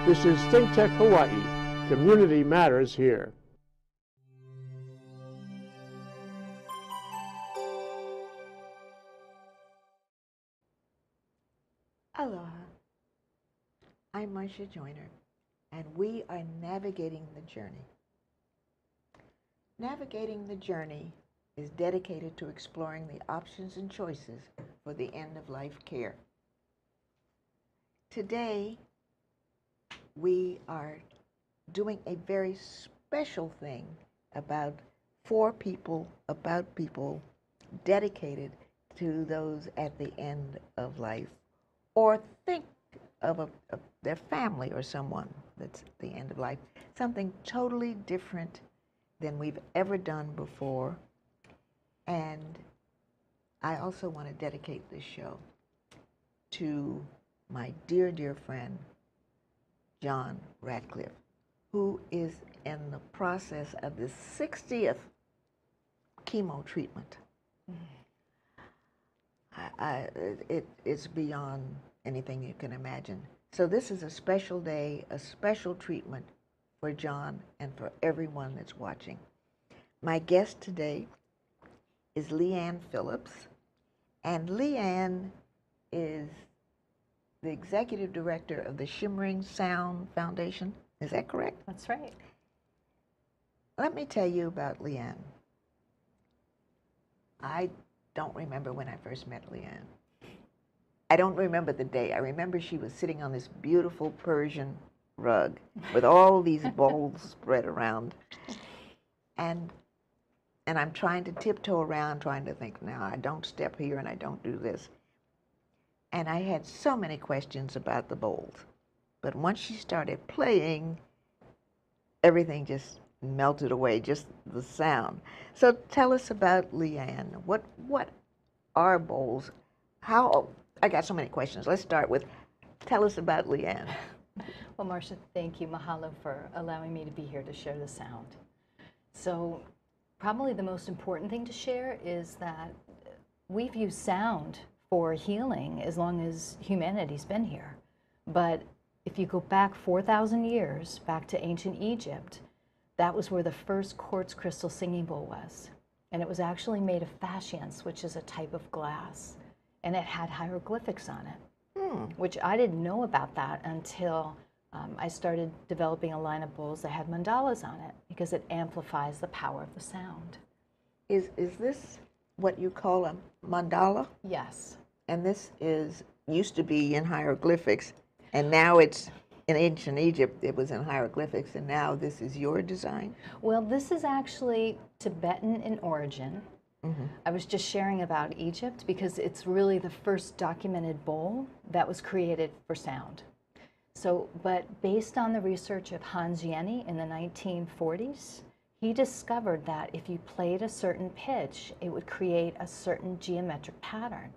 This is Think Tech Hawaii. Community matters here. Aloha. I'm Marcia Joyner, and we are navigating the journey. Navigating the journey is dedicated to exploring the options and choices for the end-of-life care. Today, we are doing a very special thing about people dedicated to those at the end of life, or think of their family or someone that's at the end of life. Something totally different than we've ever done before. And I also want to dedicate this show to my dear, dear friend, John Ratcliffe, who is in the process of the 60th chemo treatment. It's beyond anything you can imagine. So this is a special day, a special treatment for John and for everyone that's watching. My guest today is Leigh Ann Phillips, and Leigh Ann is the executive director of the Shimmering Sound Foundation. Is that correct? That's right. Let me tell you about Leigh Ann. I don't remember when I first met Leigh Ann. I don't remember the day. I remember she was sitting on this beautiful Persian rug with all these bowls spread around. And I'm trying to tiptoe around, trying to think, now I don't step here and I don't do this. And I had so many questions about the bowls. But once she started playing, everything just melted away, just the sound. So tell us about Leigh Ann. What are bowls? I got so many questions. Let's start with, tell us about Leigh Ann. Well, Marcia, thank you. Mahalo for allowing me to be here to share the sound. So probably the most important thing to share is that we've used sound for healing as long as humanity's been here. But if you go back 4,000 years, back to ancient Egypt, that was where the first quartz crystal singing bowl was. And it was actually made of fasciance, which is a type of glass. And it had hieroglyphics on it, which I didn't know about that until I started developing a line of bowls that had mandalas on it, because it amplifies the power of the sound. Is this what you call a mandala? Yes. And this used to be in hieroglyphics, and now it's in ancient Egypt, it was in hieroglyphics, and now this is your design? Well, this is actually Tibetan in origin. I was just sharing about Egypt because it's really the first documented bowl that was created for sound. So, but based on the research of Hans Jenny in the 1940s, he discovered that if you played a certain pitch, it would create a certain geometric pattern.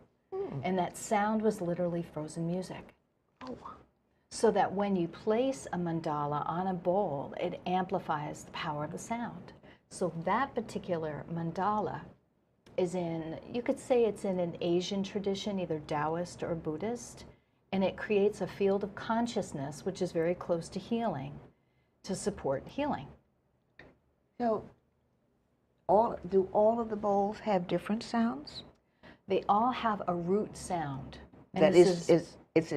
And that sound was literally frozen music. Oh. So that when you place a mandala on a bowl, it amplifies the power of the sound. So that particular mandala is in, you could say it's in an Asian tradition, either Taoist or Buddhist, and it creates a field of consciousness, which is very close to healing, to support healing. So, do all of the bowls have different sounds? They all have a root sound. And That it's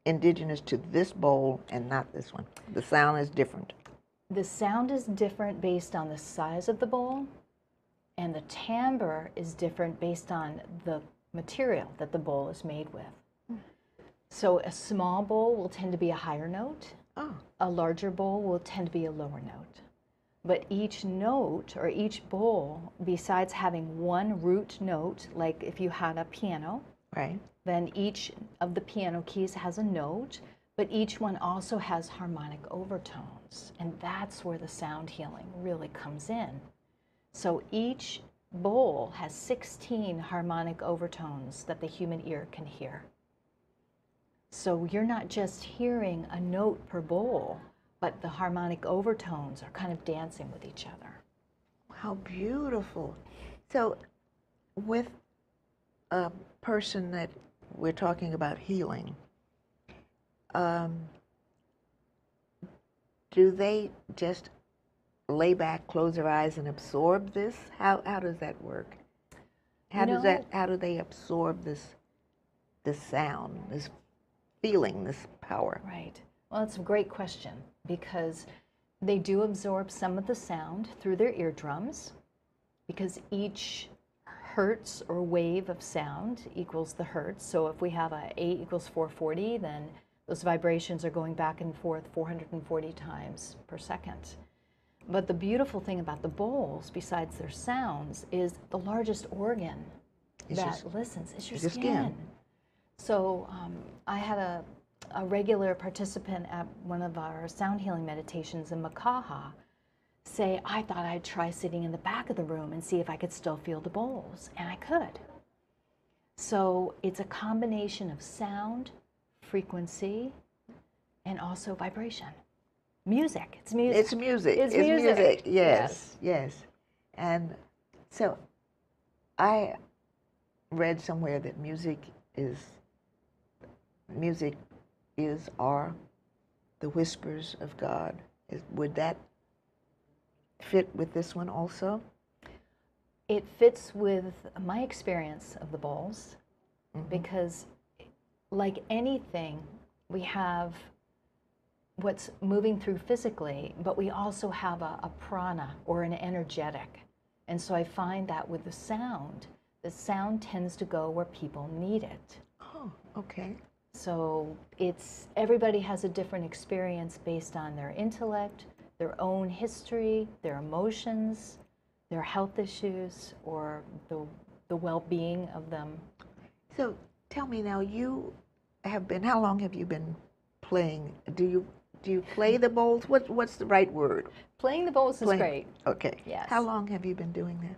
indigenous to this bowl and not this one. The sound is different. The sound is different based on the size of the bowl, and the timbre is different based on the material that the bowl is made with. So a small bowl will tend to be a higher note. A larger bowl will tend to be a lower note. But each note, or each bowl, besides having one root note, like if you had a piano, right, then each of the piano keys has a note, but each one also has harmonic overtones. And that's where the sound healing really comes in. So each bowl has 16 harmonic overtones that the human ear can hear. So you're not just hearing a note per bowl, but the harmonic overtones are kind of dancing with each other. How beautiful. So with a person that we're talking about healing, do they just lay back, close their eyes, and absorb this? How does that work? How do they absorb this sound, this feeling, this power? Right. Well, it's a great question because they do absorb some of the sound through their eardrums, because each hertz or wave of sound equals the hertz. So if we have a A equals 440, then those vibrations are going back and forth 440 times per second. But the beautiful thing about the bowls, besides their sounds, is the largest organ listens is your skin. So I had a regular participant at one of our sound healing meditations in Makaha say, I thought I'd try sitting in the back of the room and see if I could still feel the bowls, and I could. So it's a combination of sound, frequency, and also vibration. Music. It's music. It's music. It's music. Yes, yes. And so I read somewhere that music is the whispers of God. Would that fit with this one also? It fits with my experience of the bowls, because like anything, we have what's moving through physically, but we also have a prana or an energetic. And so I find that with the sound tends to go where people need it. Oh, okay. So everybody has a different experience based on their intellect, their own history, their emotions, their health issues, or the well-being of them. So tell me now, how long have you been playing? Do you play the bowls? What's the right word? Playing the bowls is great. Okay. Yes. How long have you been doing that?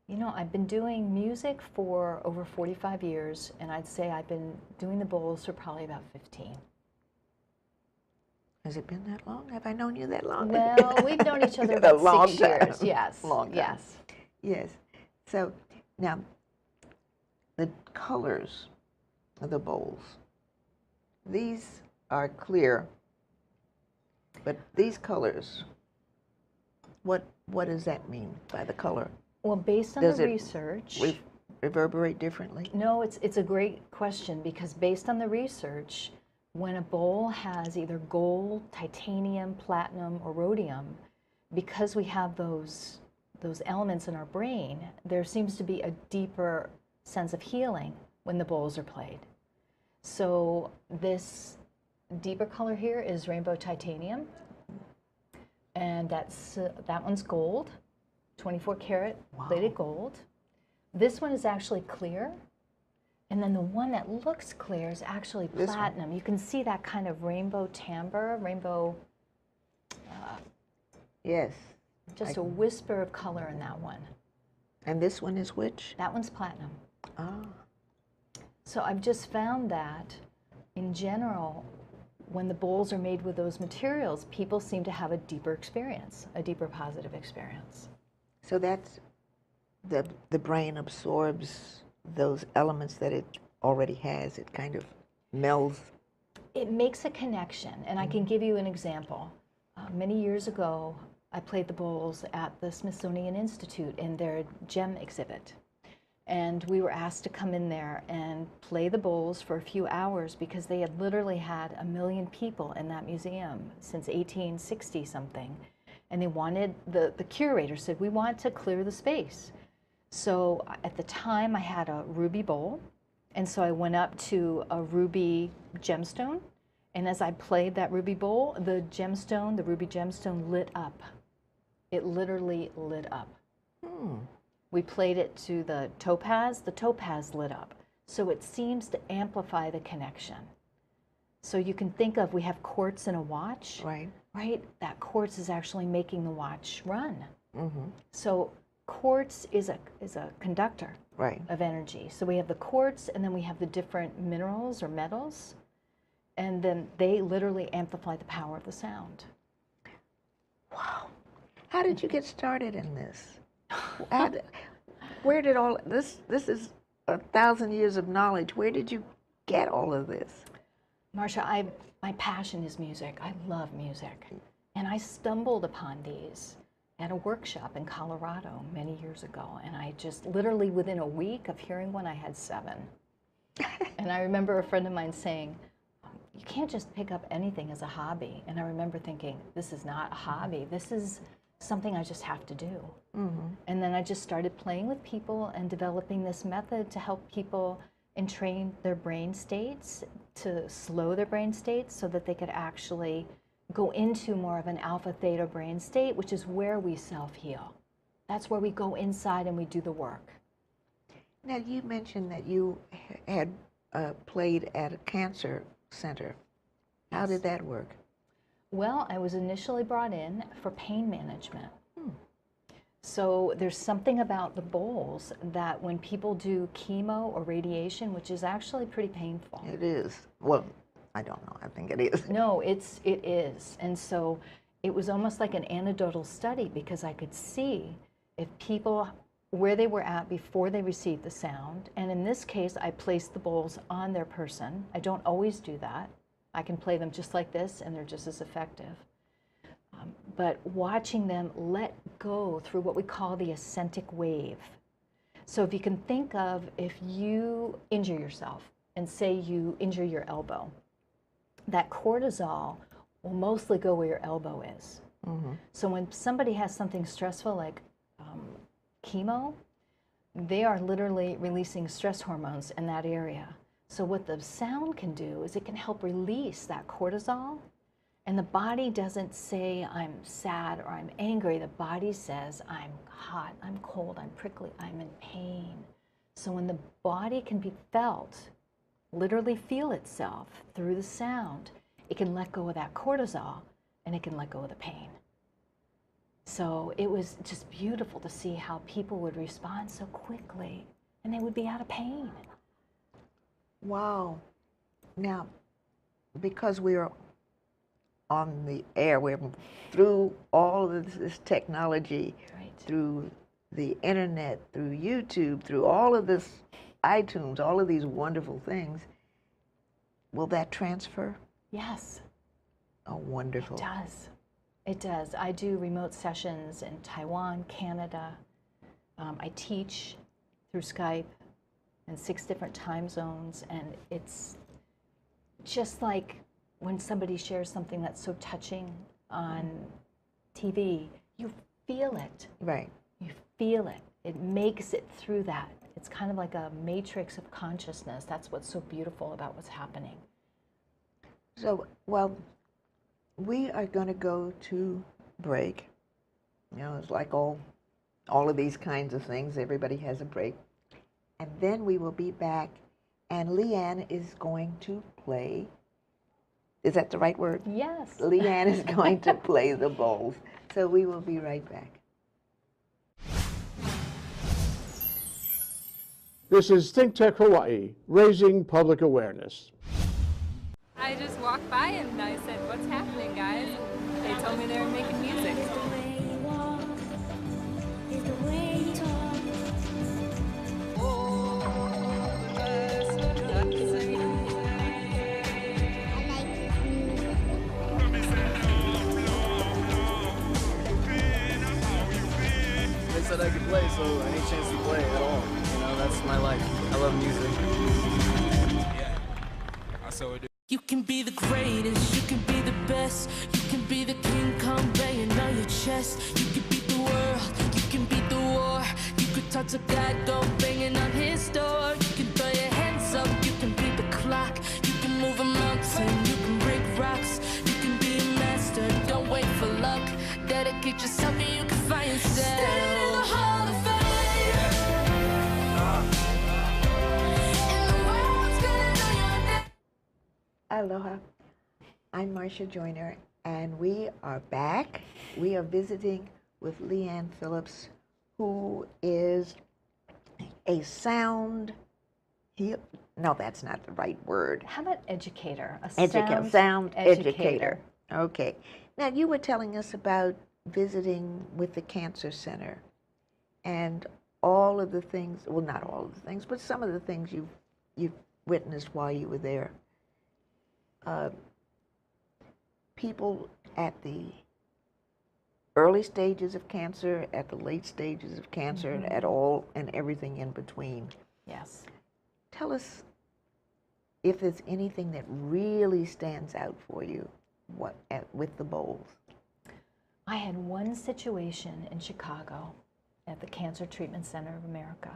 You know, I've been doing music for over 45 years, and I'd say I've been doing the bowls for probably about 15. Has it been that long? Have I known you that long? Well, we've known each other about 6 years. Yes. Long time. Yes. Yes. So now, the colors of the bowls, these are clear, but these colors, what does that mean by the color? Well, based on the research, reverberate differently? No, it's a great question, because based on the research, when a bowl has either gold, titanium, platinum, or rhodium, because we have those elements in our brain, there seems to be a deeper sense of healing when the bowls are played. So this deeper color here is rainbow titanium, and that one's gold, 24 karat plated gold. This one is actually clear. And then the one that looks clear is actually platinum. You can see that kind of rainbow timbre, yes. Just a whisper of color in that one. And this one is which? That one's platinum. Ah. So I've just found that, in general, when the bowls are made with those materials, people seem to have a deeper experience, a deeper positive experience. So that's the brain absorbs those elements that it already has. It kind of melds. It makes a connection, and I can give you an example. Many years ago, I played the bowls at the Smithsonian Institute in their gem exhibit. And we were asked to come in there and play the bowls for a few hours, because they had literally had 1 million people in that museum since 1860 something. And they wanted, the curator said, we want to clear the space. So at the time I had a ruby bowl, and so I went up to a ruby gemstone, and as I played that ruby bowl, the ruby gemstone lit up. It literally lit up. We played it to the topaz lit up. So it seems to amplify the connection. So you can think of, we have quartz in a watch, right? That quartz is actually making the watch run. So quartz is a conductor of energy. So we have the quartz, and then we have the different minerals or metals, and then they literally amplify the power of the sound. Wow. How did you get started in this? Where did all this is 1,000 years of knowledge. Where did you get all of this? Marcia, my passion is music. I love music. And I stumbled upon these at a workshop in Colorado many years ago. And I just literally within a week of hearing one, I had 7. And I remember a friend of mine saying, you can't just pick up anything as a hobby. And I remember thinking, this is not a hobby. This is something I just have to do. Mm-hmm. And then I just started playing with people and developing this method to help people entrain their brain states, to slow their brain states so that they could actually go into more of an alpha theta brain state, which is where we self-heal. That's where we go inside and we do the work. Now, you mentioned that you had played at a cancer center. How did that work? Well, I was initially brought in for pain management. So there's something about the bowls that when people do chemo or radiation, which is actually pretty painful. It is. Well, I don't know. I think it is. No, it is. And so it was almost like an anecdotal study because I could see if people, where they were at before they received the sound. And in this case, I placed the bowls on their person. I don't always do that. I can play them just like this and they're just as effective. But watching them let go through what we call the ascentic wave. So if you can think of if you injure yourself and say you injure your elbow, that cortisol will mostly go where your elbow is. Mm-hmm. So when somebody has something stressful like chemo, they are literally releasing stress hormones in that area. So what the sound can do is it can help release that cortisol. And the body doesn't say, I'm sad or I'm angry. The body says, I'm hot, I'm cold, I'm prickly, I'm in pain. So when the body can be felt, literally feel itself through the sound, it can let go of that cortisol and it can let go of the pain. So it was just beautiful to see how people would respond so quickly and they would be out of pain. Wow. Now, because we are on the air, we're through all of this technology, Right. through the internet, through YouTube, through all of this iTunes, all of these wonderful things, will that transfer? Yes. Oh, wonderful. It does. It does. I do remote sessions in Taiwan, Canada. I teach through Skype in 6 different time zones, and it's just like when somebody shares something that's so touching on TV, you feel it. Right. You feel it. It makes it through that. It's kind of like a matrix of consciousness. That's what's so beautiful about what's happening. So, well, we are going to go to break. You know, it's like all of these kinds of things. Everybody has a break. And then we will be back, and Leigh Ann is going to play. Is that the right word? Yes. Leigh Ann is going to play the bowls. So we will be right back. This is Think Tech Hawaii, raising public awareness. I just walked by and I said, what's happening, guys? They told me they were making music. They said I could play, so any chance to play at all. You know, that's my life. I love music. Yeah, I saw it. You can be the greatest, you can be the best. You can be the king, come banging on your chest. You can beat the world, you can beat the war. You could talk to God, go banging on his door. You can throw your hands up, you can beat the clock. You can move a mountain, you can break rocks. You can be a master, don't wait for luck. Dedicate yourself and you can find yourself. Standing in the Hall of Fame. And the world's gonna know your name. Aloha. I'm Marcia Joyner, and we are back. We are visiting with Leigh Ann Phillips, who is a sound heal. No, that's not the right word. How about educator? A Sound educator. Okay. Now, you were telling us about visiting with the Cancer Center and all of the things, well, not all of the things, but some of the things you've witnessed while you were there. People at the early stages of cancer, at the late stages of cancer, and at all and everything in between. Yes. Tell us if there's anything that really stands out for you with the bowls. I had one situation in Chicago at the Cancer Treatment Center of America,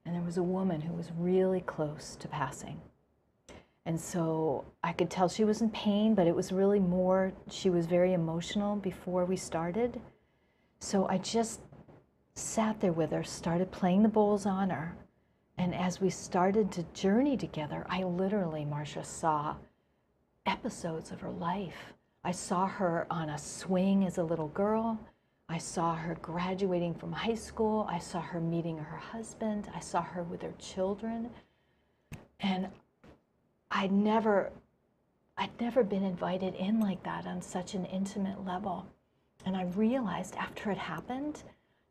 and there was a woman who was really close to passing. And so I could tell she was in pain, but it was really more, she was very emotional before we started. So I just sat there with her, started playing the bowls on her. And as we started to journey together, I literally, Marcia, saw episodes of her life. I saw her on a swing as a little girl. I saw her graduating from high school. I saw her meeting her husband. I saw her with her children. And I'd never been invited in like that on such an intimate level. And I realized after it happened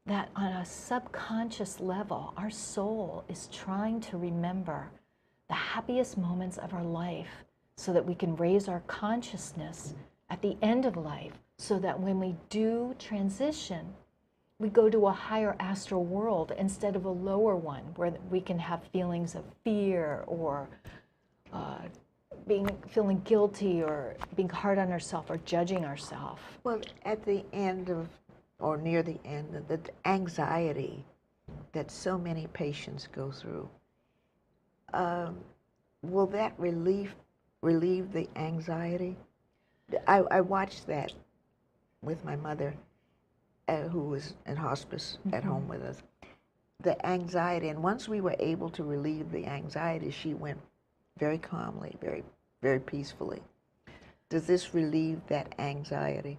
that on a subconscious level, our soul is trying to remember the happiest moments of our life so that we can raise our consciousness at the end of life, so that when we do transition, we go to a higher astral world instead of a lower one where we can have feelings of fear or feeling guilty or being hard on ourselves or judging ourselves. Well, at the end of, or near the end, the anxiety that so many patients go through, will that relieve the anxiety? I watched that with my mother, who was in hospice at home with us. The anxiety, and once we were able to relieve the anxiety, she went very calmly, very, very peacefully. Does this relieve that anxiety?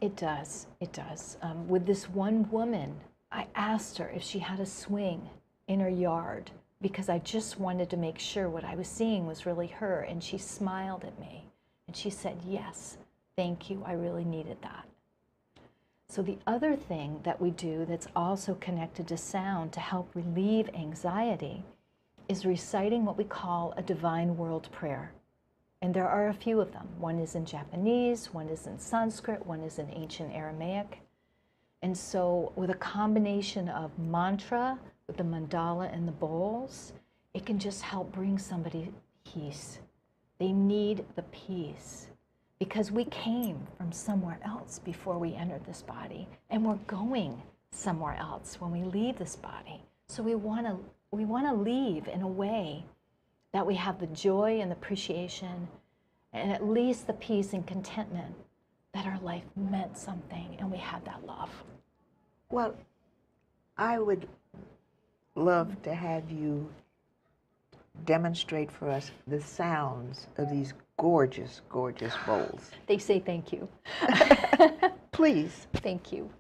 It does. It does. With this one woman, I asked her if she had a swing in her yard because I just wanted to make sure what I was seeing was really her. And she smiled at me and she said, "Yes, thank you. I really needed that." So the other thing that we do that's also connected to sound to help relieve anxiety is reciting what we call a divine world prayer. And there are a few of them. One is in Japanese, one is in Sanskrit, one is in ancient Aramaic. And so with a combination of mantra, with the mandala and the bowls, it can just help bring somebody peace. They need the peace because we came from somewhere else before we entered this body, and we're going somewhere else when we leave this body. So we want to leave in a way that we have the joy and the appreciation and at least the peace and contentment that our life meant something and we had that love. Well, I would love to have you demonstrate for us the sounds of these gorgeous, gorgeous bowls. They say thank you. Please. Thank you.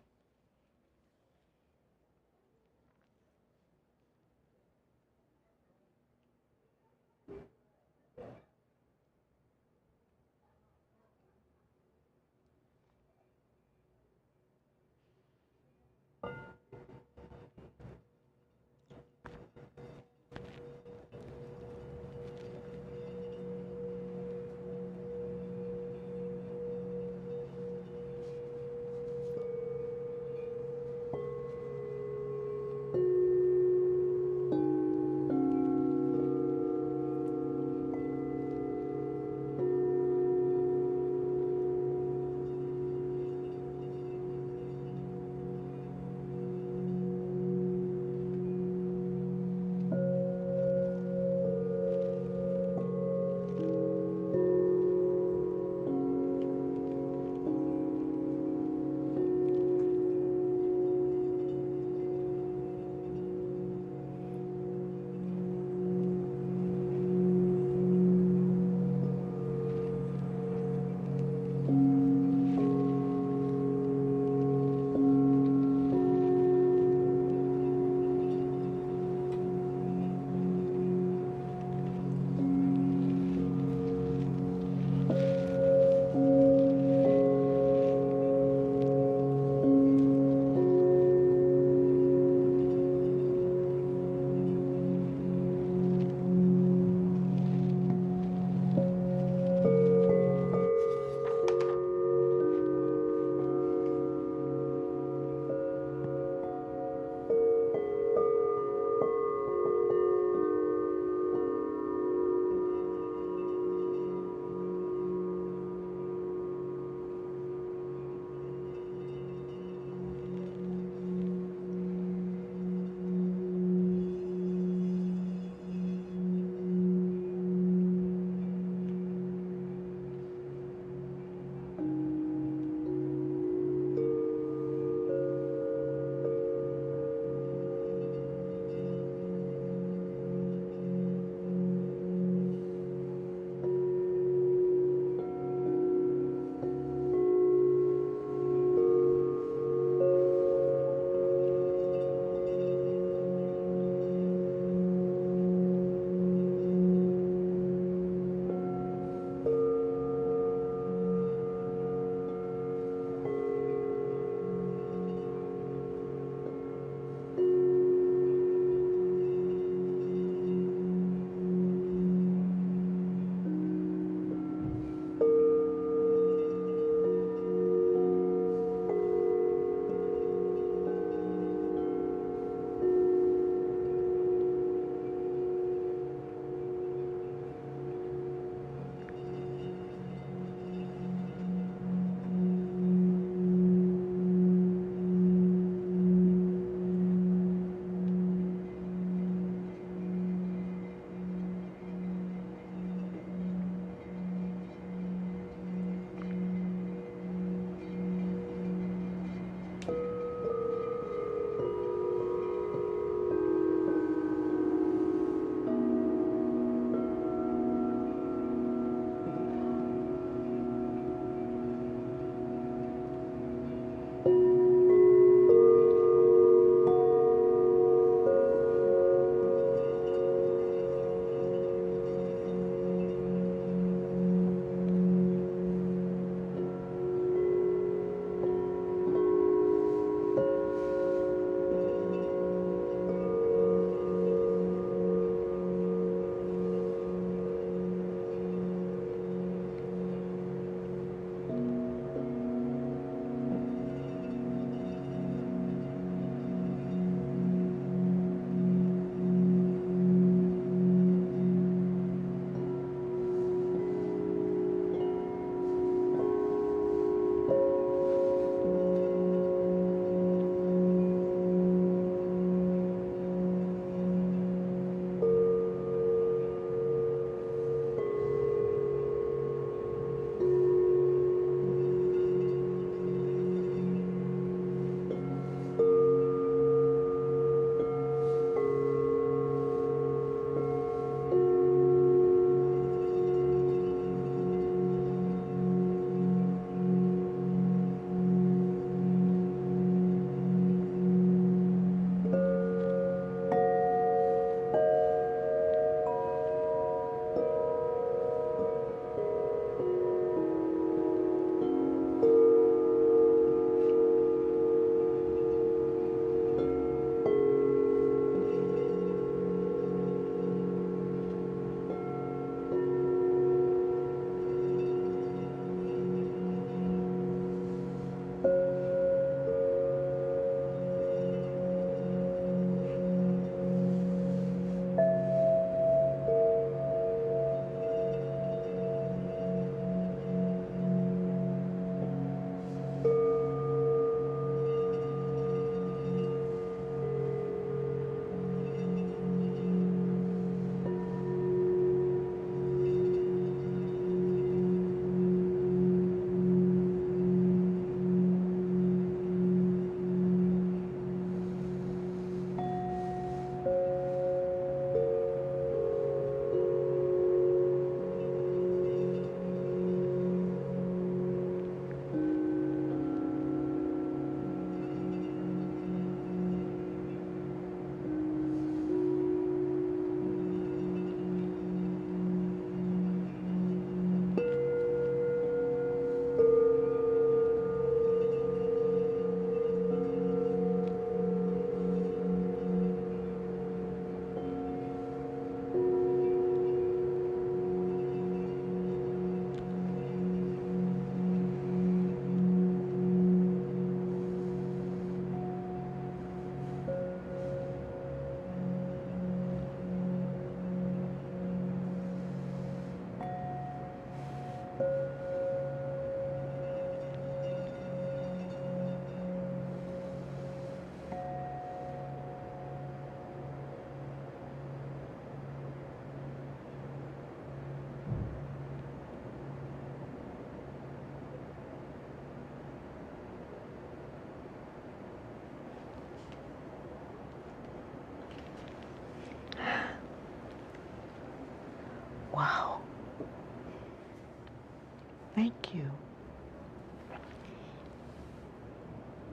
Thank you.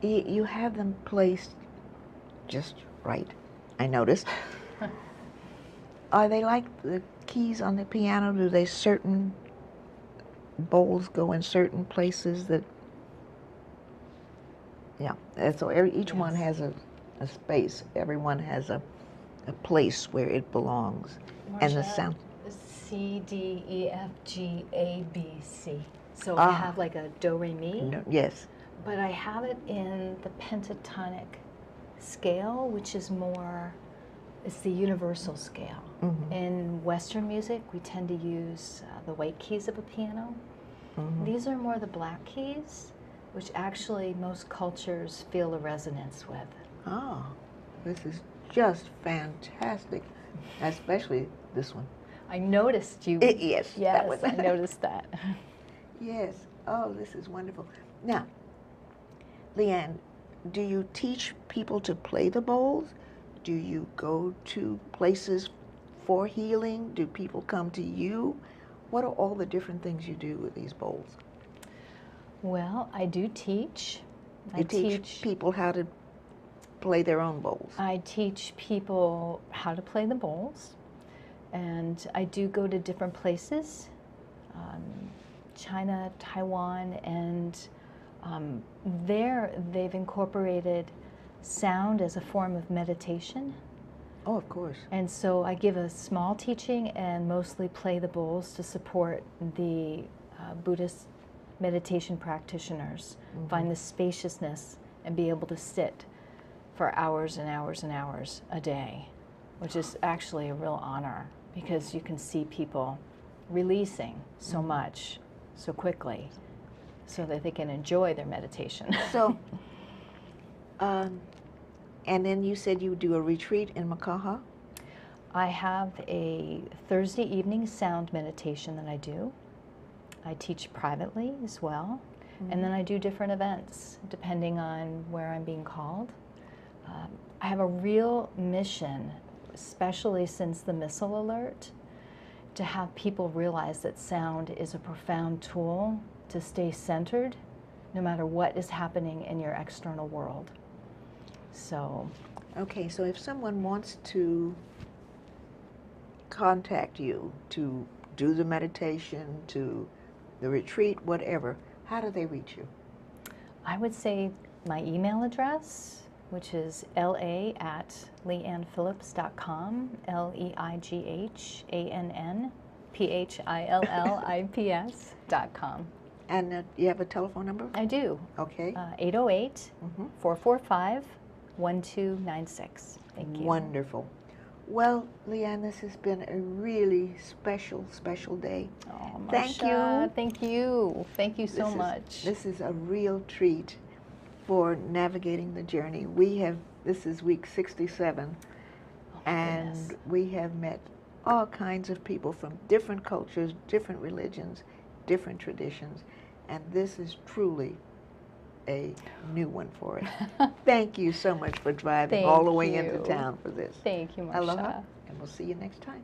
You have them placed just right, I noticed. Are they like the keys on the piano? Do they certain bowls go in certain places that, yeah, and so each one has a space. Everyone has a place where it belongs. And the Marcia, sound. C, D, E, F, G, A, B, C. So I have like a do, re, mi. No, yes. But I have it in the pentatonic scale, which is more, it's the universal scale. In Western music, we tend to use the white keys of a piano. These are more the black keys, which actually most cultures feel a resonance with. Oh, this is just fantastic, especially this one. I noticed you. Yes, that Yes, one. I noticed that. Yes. Oh, this is wonderful. Now, Leigh Ann, do you teach people to play the bowls? Do you go to places for healing? Do people come to you? What are all the different things you do with these bowls? Well, I do teach. You teach people how to play their own bowls. I teach people how to play the bowls, and I do go to different places, China, Taiwan, and there they've incorporated sound as a form of meditation. Oh, of course. And so I give a small teaching and mostly play the bowls to support the Buddhist meditation practitioners find the spaciousness and be able to sit for hours and hours and hours a day, which is actually a real honor because you can see people releasing so much so quickly so that they can enjoy their meditation. So, and then you said you do a retreat in Makaha? I have a Thursday evening sound meditation that I do. I teach privately as well, and then I do different events depending on where I'm being called. I have a real mission, especially since the missile alert, to have people realize that sound is a profound tool to stay centered no matter what is happening in your external world. So, Okay, so if someone wants to contact you to do the meditation, to the retreat, whatever, how do they reach you? I would say my email address, which is la@leighannphillips.com, LeighanNPhilllips.com. And you have a telephone number? I do. Okay. 808-445-1296. Thank you. Wonderful. Well, Leigh Ann, this has been a really special, special day. Oh, Thank Marcia, you. Thank you. Thank you so much. This is a real treat for navigating the journey. This is week 67, and goodness. we have met all kinds of people from different cultures, different religions, different traditions, and this is truly a new one for us. Thank you so much for driving all the way into town for this. Thank you, Marcia. Aloha, and we'll see you next time.